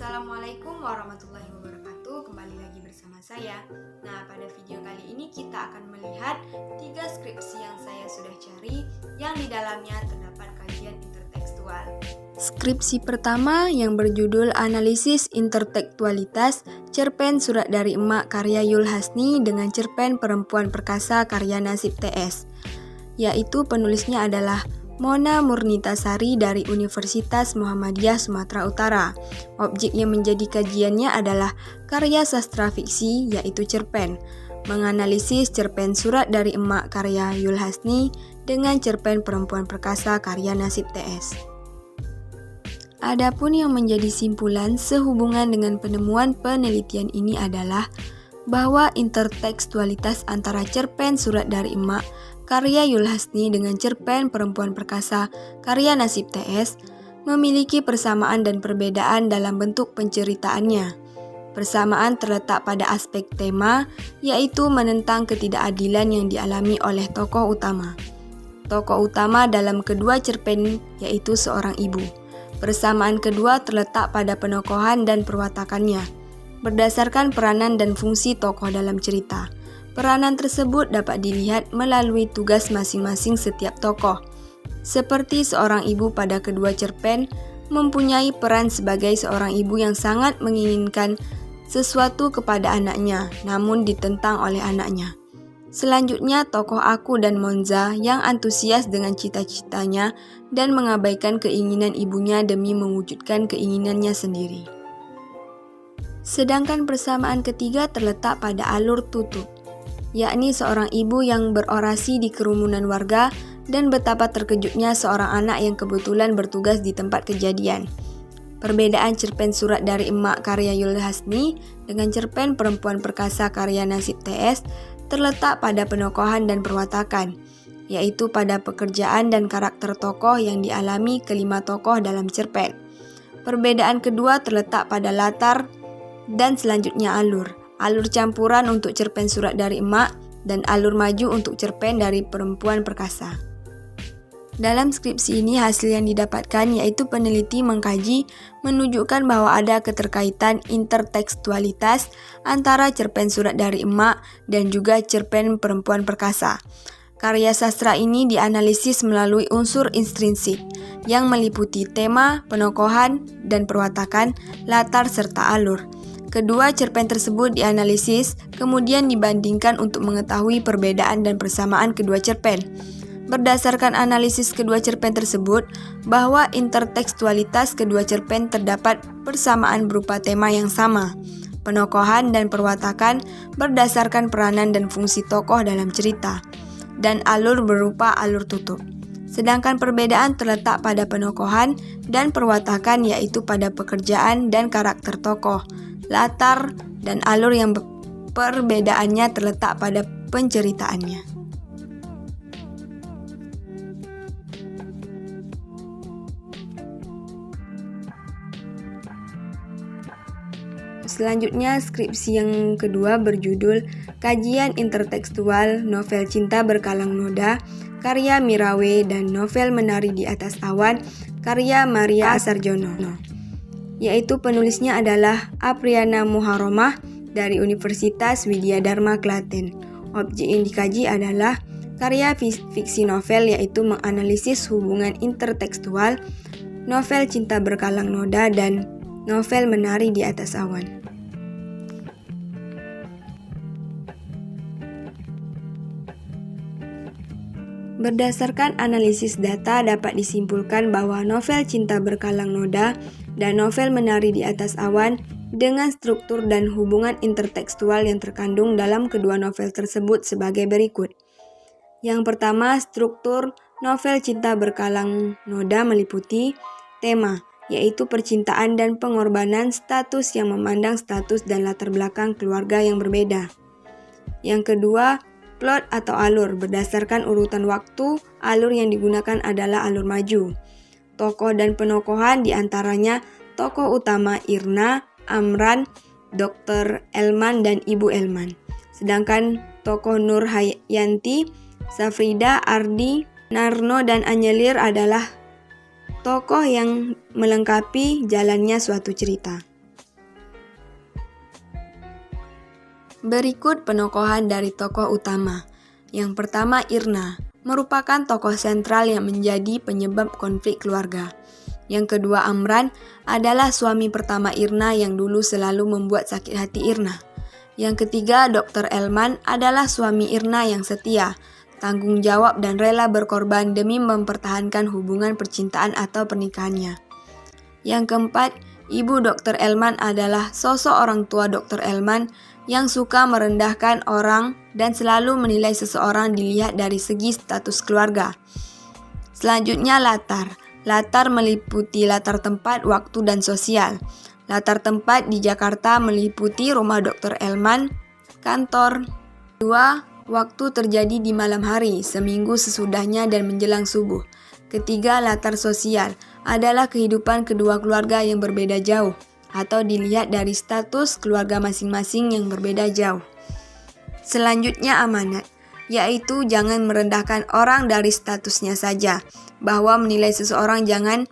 Assalamualaikum warahmatullahi wabarakatuh. Kembali lagi bersama saya. Nah, pada video kali ini kita akan melihat 3 skripsi yang saya sudah cari yang di dalamnya terdapat kajian intertekstual. Skripsi pertama yang berjudul Analisis Intertekstualitas, cerpen Surat dari Emak karya Yul Hasni dengan cerpen Perempuan Perkasa karya Nasib TS, yaitu penulisnya adalah Mona Murnitasari dari Universitas Muhammadiyah Sumatera Utara. Objek yang menjadi kajiannya adalah karya sastra fiksi, yaitu cerpen, menganalisis cerpen Surat dari Emak karya Yul Hasni dengan cerpen Perempuan Perkasa karya Nasib TS. Adapun yang menjadi simpulan sehubungan dengan penemuan penelitian ini adalah bahwa intertekstualitas antara cerpen Surat dari Emak karya Yul Hasni dengan cerpen Perempuan Perkasa karya Nasib TS memiliki persamaan dan perbedaan dalam bentuk penceritaannya. Persamaan terletak pada aspek tema, yaitu menentang ketidakadilan yang dialami oleh tokoh utama. Tokoh utama dalam kedua cerpen yaitu seorang ibu. Persamaan kedua terletak pada penokohan dan perwatakannya, berdasarkan peranan dan fungsi tokoh dalam cerita. Peranan tersebut dapat dilihat melalui tugas masing-masing setiap tokoh. Seperti seorang ibu pada kedua cerpen mempunyai peran sebagai seorang ibu yang sangat menginginkan sesuatu kepada anaknya, namun ditentang oleh anaknya. Selanjutnya, tokoh Aku dan Monza yang antusias dengan cita-citanya dan mengabaikan keinginan ibunya demi mewujudkan keinginannya sendiri. Sedangkan persamaan ketiga terletak pada alur tutur, yakni seorang ibu yang berorasi di kerumunan warga dan betapa terkejutnya seorang anak yang kebetulan bertugas di tempat kejadian. Perbedaan cerpen Surat dari Emak karya Yul Hasni dengan cerpen Perempuan Perkasa karya Nasib TS terletak pada penokohan dan perwatakan, yaitu pada pekerjaan dan karakter tokoh yang dialami kelima tokoh dalam cerpen. Perbedaan kedua terletak pada latar dan selanjutnya alur. Alur campuran untuk cerpen Surat dari Emak dan alur maju untuk cerpen dari Perempuan Perkasa. Dalam skripsi ini hasil yang didapatkan yaitu peneliti mengkaji menunjukkan bahwa ada keterkaitan intertekstualitas antara cerpen Surat dari Emak dan juga cerpen Perempuan Perkasa. Karya sastra ini dianalisis melalui unsur intrinsik yang meliputi tema, penokohan, dan perwatakan, latar, serta alur. Kedua cerpen tersebut dianalisis, kemudian dibandingkan untuk mengetahui perbedaan dan persamaan kedua cerpen. Berdasarkan analisis kedua cerpen tersebut, bahwa intertekstualitas kedua cerpen terdapat persamaan berupa tema yang sama, penokohan dan perwatakan berdasarkan peranan dan fungsi tokoh dalam cerita, dan alur berupa alur tutup. Sedangkan perbedaan terletak pada penokohan dan perwatakan yaitu pada pekerjaan dan karakter tokoh, latar, dan alur yang perbedaannya terletak pada penceritaannya. Selanjutnya, skripsi yang kedua berjudul Kajian Intertekstual Novel Cinta Berkalang Noda karya Mirawe dan Novel Menari di Atas Awan karya Maria Sarjono, yaitu penulisnya adalah Apriana Muharromah dari Universitas Widya Dharma Klaten. Objek yang dikaji adalah karya fiksi novel yaitu menganalisis hubungan intertekstual novel Cinta Berkalang Noda dan novel Menari di Atas Awan. Berdasarkan analisis data dapat disimpulkan bahwa novel Cinta Berkalang Noda dan novel Menari di Atas Awan dengan struktur dan hubungan intertekstual yang terkandung dalam kedua novel tersebut sebagai berikut. Yang pertama, struktur novel Cinta Berkalang Noda meliputi tema, yaitu percintaan dan pengorbanan status yang memandang status dan latar belakang keluarga yang berbeda. Yang kedua, plot atau alur. Berdasarkan urutan waktu, alur yang digunakan adalah alur maju. Tokoh dan penokohan diantaranya tokoh utama Irna, Amran, Dr. Elman, dan Ibu Elman. Sedangkan tokoh Nur Hayanti, Safrida, Ardi, Narno, dan Anyelir adalah tokoh yang melengkapi jalannya suatu cerita. Berikut penokohan dari tokoh utama. Yang pertama Irna, merupakan tokoh sentral yang menjadi penyebab konflik keluarga. Yang kedua Amran, adalah suami pertama Irna yang dulu selalu membuat sakit hati Irna. Yang ketiga Dr. Elman, adalah suami Irna yang setia, tanggung jawab dan rela berkorban demi mempertahankan hubungan percintaan atau pernikahannya. Yang keempat, Ibu Dr. Elman adalah sosok orang tua Dr. Elman yang suka merendahkan orang dan selalu menilai seseorang dilihat dari segi status keluarga. Selanjutnya latar. Latar meliputi latar tempat, waktu, dan sosial. Latar tempat di Jakarta meliputi rumah Dr. Elman, kantor. 2. Waktu terjadi di malam hari, seminggu sesudahnya dan menjelang subuh. Ketiga, latar sosial adalah kehidupan kedua keluarga yang berbeda jauh, atau dilihat dari status keluarga masing-masing yang berbeda jauh. Selanjutnya amanat, yaitu jangan merendahkan orang dari statusnya saja, bahwa menilai seseorang jangan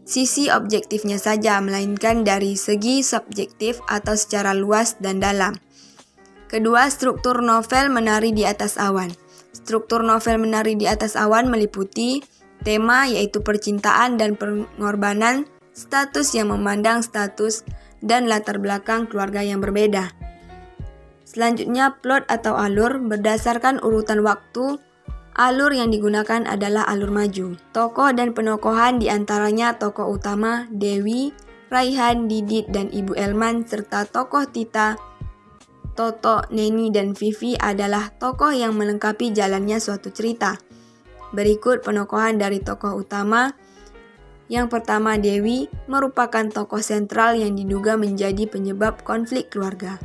sisi objektifnya saja, melainkan dari segi subjektif atau secara luas dan dalam. Kedua, struktur novel Menari di Atas Awan. Struktur novel Menari di Atas Awan meliputi tema yaitu percintaan dan pengorbanan, status yang memandang status, dan latar belakang keluarga yang berbeda. Selanjutnya plot atau alur berdasarkan urutan waktu. Alur yang digunakan adalah alur maju. Tokoh dan penokohan diantaranya tokoh utama Dewi, Raihan, Didit, dan Ibu Elman, serta tokoh Tita, Toto, Neni, dan Vivi adalah tokoh yang melengkapi jalannya suatu cerita. Berikut penokohan dari tokoh utama. Yang pertama Dewi, merupakan tokoh sentral yang diduga menjadi penyebab konflik keluarga.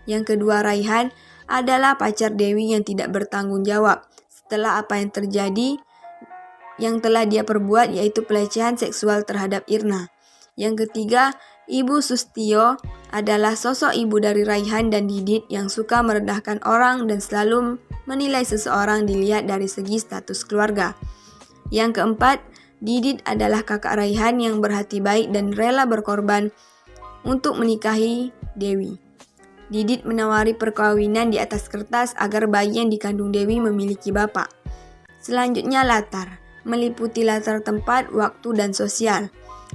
Yang kedua Raihan, adalah pacar Dewi yang tidak bertanggung jawab setelah apa yang terjadi yang telah dia perbuat, yaitu pelecehan seksual terhadap Irna. Yang ketiga Ibu Sustio, adalah sosok ibu dari Raihan dan Didit yang suka merendahkan orang dan selalu menilai seseorang dilihat dari segi status keluarga. Yang keempat, Didit adalah kakak Raihan yang berhati baik dan rela berkorban untuk menikahi Dewi. Didit menawari perkawinan di atas kertas agar bayi yang dikandung Dewi memiliki bapak. Selanjutnya latar, meliputi latar tempat, waktu, dan sosial.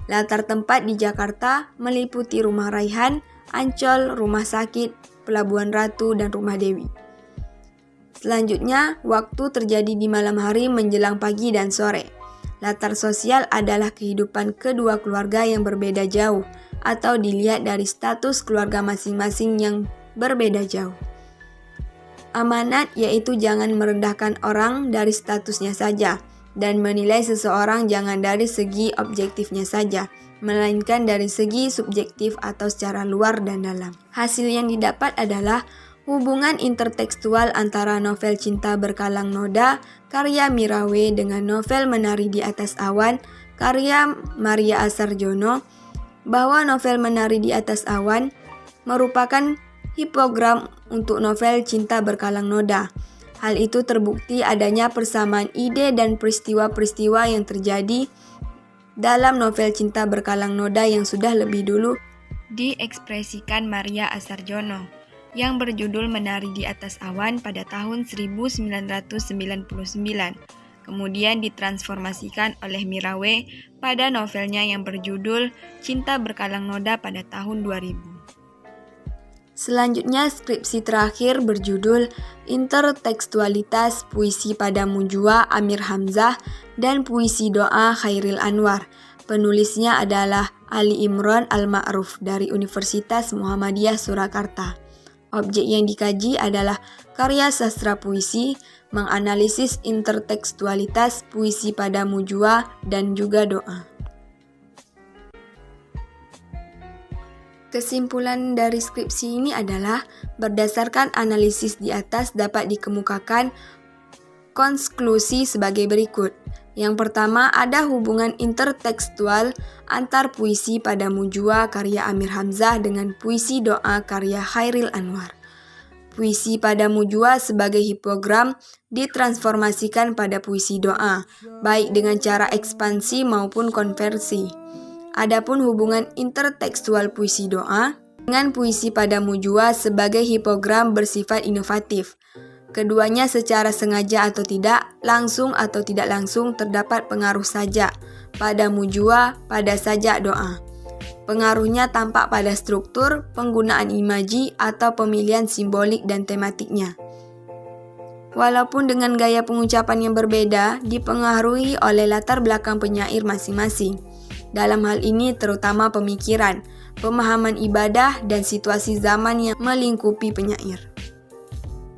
Latar tempat di Jakarta meliputi rumah Raihan, Ancol, rumah sakit, Pelabuhan Ratu, dan rumah Dewi. Selanjutnya, waktu terjadi di malam hari menjelang pagi dan sore. Latar sosial adalah kehidupan kedua keluarga yang berbeda jauh, atau dilihat dari status keluarga masing-masing yang berbeda jauh. Amanat yaitu jangan merendahkan orang dari statusnya saja, dan menilai seseorang jangan dari segi objektifnya saja, melainkan dari segi subjektif atau secara luar dan dalam. Hasil yang didapat adalah hubungan intertekstual antara novel Cinta Berkalang Noda karya Mirawe dengan novel Menari di Atas Awan karya Maria Asarjono, bahwa novel Menari di Atas Awan merupakan hipogram untuk novel Cinta Berkalang Noda. Hal itu terbukti adanya persamaan ide dan peristiwa-peristiwa yang terjadi dalam novel Cinta Berkalang Noda yang sudah lebih dulu diekspresikan Maria Asarjono, yang berjudul Menari di Atas Awan pada tahun 1999, kemudian ditransformasikan oleh Mirawe pada novelnya yang berjudul Cinta Berkalang Noda pada tahun 2000. Selanjutnya skripsi terakhir berjudul Intertekstualitas Puisi Padamu Jua Amir Hamzah dan Puisi Doa Khairil Anwar. Penulisnya adalah Ali Imron Al-Ma'ruf dari Universitas Muhammadiyah Surakarta. Objek yang dikaji adalah karya sastra puisi, menganalisis intertekstualitas puisi Padamu Jua dan juga doa. Kesimpulan dari skripsi ini adalah, berdasarkan analisis di atas dapat dikemukakan konklusi sebagai berikut. Yang pertama, ada hubungan intertekstual antar puisi Padamu Jua karya Amir Hamzah dengan puisi doa karya Khairil Anwar. Puisi Padamu Jua sebagai hipogram ditransformasikan pada puisi doa, baik dengan cara ekspansi maupun konversi. Adapun hubungan intertekstual puisi doa dengan puisi pada Mujua sebagai hipogram bersifat inovatif. Keduanya secara sengaja atau tidak, langsung atau tidak langsung terdapat pengaruh sajak pada Mujua pada sajak doa. Pengaruhnya tampak pada struktur, penggunaan imaji, atau pemilihan simbolik dan tematiknya. Walaupun dengan gaya pengucapan yang berbeda, dipengaruhi oleh latar belakang penyair masing-masing. Dalam hal ini terutama pemikiran, pemahaman ibadah, dan situasi zaman yang melingkupi penyair.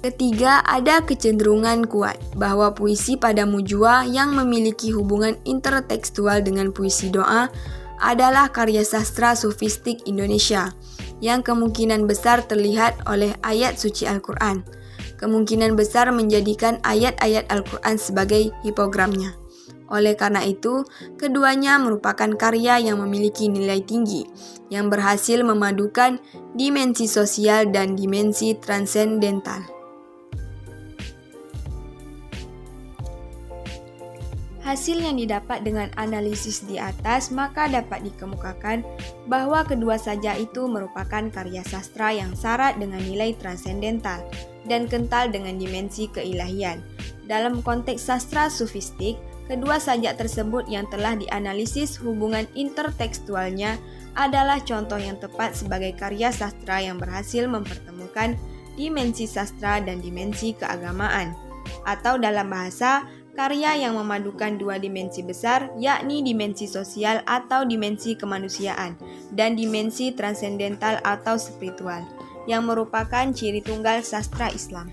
Ketiga, ada kecenderungan kuat bahwa puisi pada Mujua yang memiliki hubungan intertekstual dengan puisi doa adalah karya sastra sufistik Indonesia yang kemungkinan besar terlihat oleh ayat suci Al-Quran. Kemungkinan besar menjadikan ayat-ayat Al-Quran sebagai hipogramnya. Oleh karena itu, keduanya merupakan karya yang memiliki nilai tinggi, yang berhasil memadukan dimensi sosial dan dimensi transendental. Hasil yang didapat dengan analisis di atas maka dapat dikemukakan bahwa kedua sajak itu merupakan karya sastra yang syarat dengan nilai transendental dan kental dengan dimensi keilahian. Dalam konteks sastra sufistik, kedua sajak tersebut yang telah dianalisis hubungan intertekstualnya adalah contoh yang tepat sebagai karya sastra yang berhasil mempertemukan dimensi sastra dan dimensi keagamaan, atau dalam bahasa, karya yang memadukan dua dimensi besar, yakni dimensi sosial atau dimensi kemanusiaan, dan dimensi transendental atau spiritual, yang merupakan ciri tunggal sastra Islam.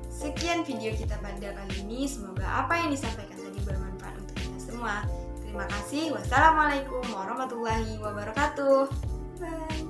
Sekian video kita pada kali ini, semoga apa yang disampaikan tadi bermanfaat untuk kita semua. Terima kasih, wassalamualaikum warahmatullahi wabarakatuh. Bye.